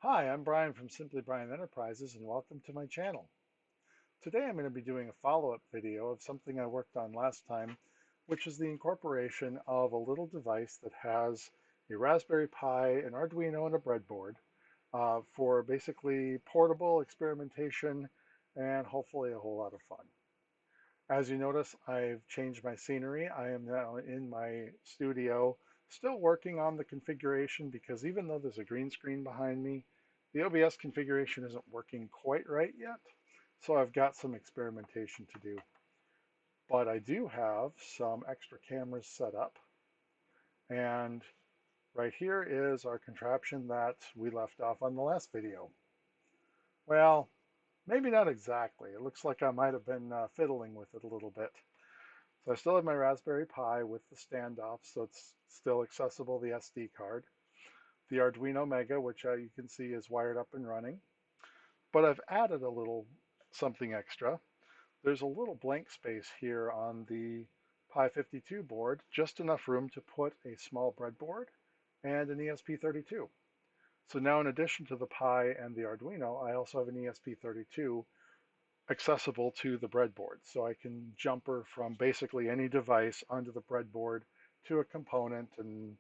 Hi, I'm Brian from Simply Brian Enterprises and welcome to my channel. Today I'm going to be doing a follow-up video of something I worked on last time, which is the incorporation of a little device that has a Raspberry Pi, an Arduino, and a breadboard for basically portable experimentation and hopefully a whole lot of fun. As you notice, I've changed my scenery. I am now in my studio, still working on the configuration because even though there's a green screen behind me, the OBS configuration isn't working quite right yet. So I've got some experimentation to do. But I do have some extra cameras set up. And right here is our contraption that we left off on the last video. Well, maybe not exactly. It looks like I might have been fiddling with it a little bit. So I still have my Raspberry Pi with the standoff, so it's still accessible, the SD card. The Arduino Mega, which you can see is wired up and running. But I've added a little something extra. There's a little blank space here on the Pi 52 board, just enough room to put a small breadboard and an ESP32. So now in addition to the Pi and the Arduino, I also have an ESP32 accessible to the breadboard. So I can jumper from basically any device onto the breadboard to a component and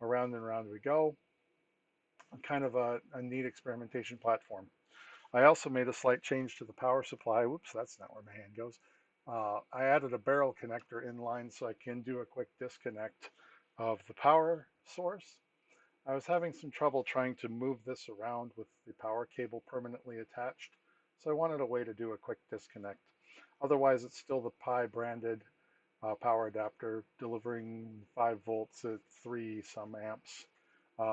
around we go. Kind of a neat experimentation platform. I also made a slight change to the power supply. Whoops, that's not where my hand goes. I added a barrel connector in line so I can do a quick disconnect of the power source. I was having some trouble trying to move this around with the power cable permanently attached, so I wanted a way to do a quick disconnect. Otherwise, it's still the Pi branded power adapter delivering 5 volts at 3 some amps.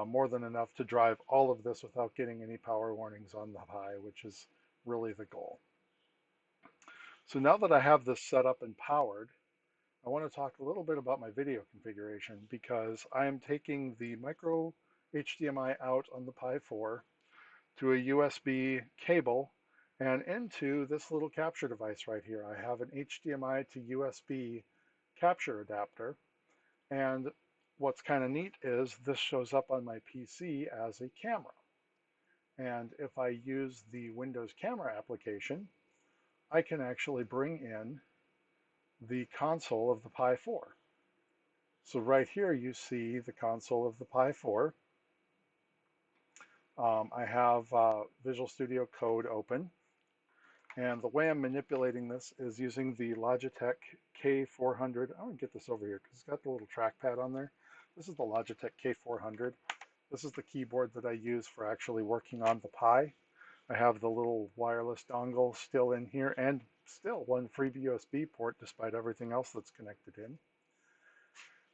More than enough to drive all of this without getting any power warnings on the Pi, which is really the goal. So now that I have this set up and powered, I want to talk a little bit about my video configuration because I am taking the micro HDMI out on the Pi 4 to a USB cable and into this little capture device right here. I have an HDMI to USB capture adapter, and what's kind of neat is this shows up on my PC as a camera. And if I use the Windows camera application, I can actually bring in the console of the Pi 4. So right here you see the console of the Pi 4. I have Visual Studio Code open, and the way I'm manipulating this is using the Logitech K400. I'm going to get this over here because it's got the little trackpad on there. This is the Logitech K400. This is the keyboard that I use for actually working on the Pi. I have the little wireless dongle still in here and still one free USB port despite everything else that's connected in.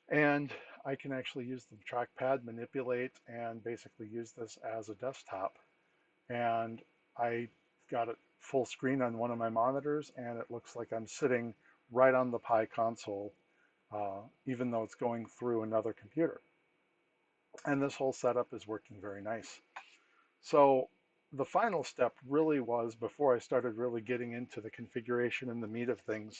And I can actually use the trackpad, manipulate, and basically use this as a desktop. And I got it full screen on one of my monitors, and it looks like I'm sitting right on the Pi console, even though it's going through another computer. And this whole setup is working very nice. So the final step really was, before I started really getting into the configuration and the meat of things,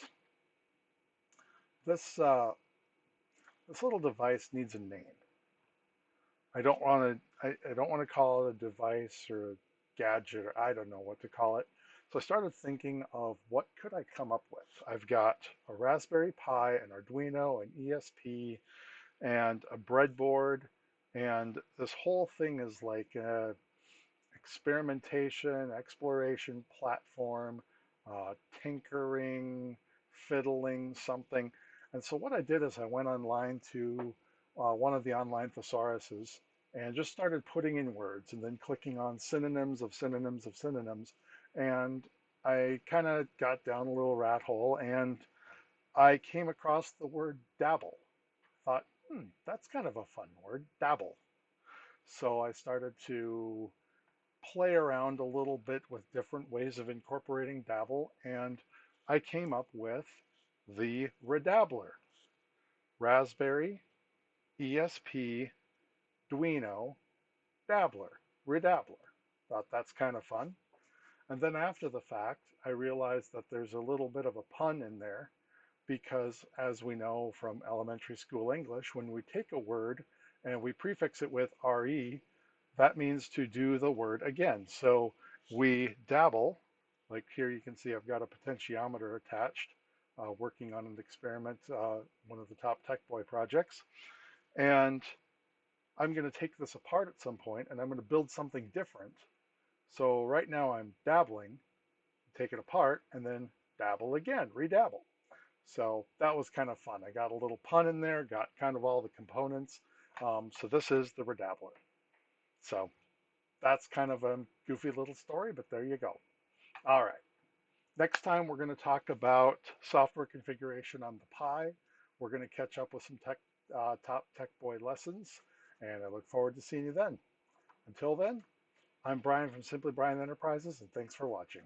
this little device needs a name. I don't want to call it a device or a gadget, or I don't know what to call it. So I started thinking of what could I come up with. I've got a Raspberry Pi, an Arduino, an ESP, and a breadboard, and this whole thing is like a experimentation, exploration platform, tinkering, fiddling, something. And so what I did is I went online to one of the online thesauruses and just started putting in words and then clicking on synonyms of synonyms of synonyms. And I kind of got down a little rat hole and I came across the word dabble. Thought, that's kind of a fun word, dabble. So I started to play around a little bit with different ways of incorporating dabble, and I came up with the ReDabbler. Raspberry, ESP, Arduino, Dabbler, ReDabbler. Thought that's kind of fun. And then after the fact, I realized that there's a little bit of a pun in there because, as we know from elementary school English, when we take a word and we prefix it with RE, that means to do the word again. So we dabble, like here you can see I've got a potentiometer attached, working on an experiment, one of the top Tech Boy projects. And I'm going to take this apart at some point and I'm going to build something different. So right now I'm dabbling, take it apart, and then dabble again, redabble. So that was kind of fun. I got a little pun in there, got kind of all the components. So this is the ReDabbler. So that's kind of a goofy little story, but there you go. All right. Next time we're going to talk about software configuration on the Pi. We're going to catch up with some top Tech Boy lessons, and I look forward to seeing you then. Until then, I'm Brian from Simply Brian Enterprises, and thanks for watching.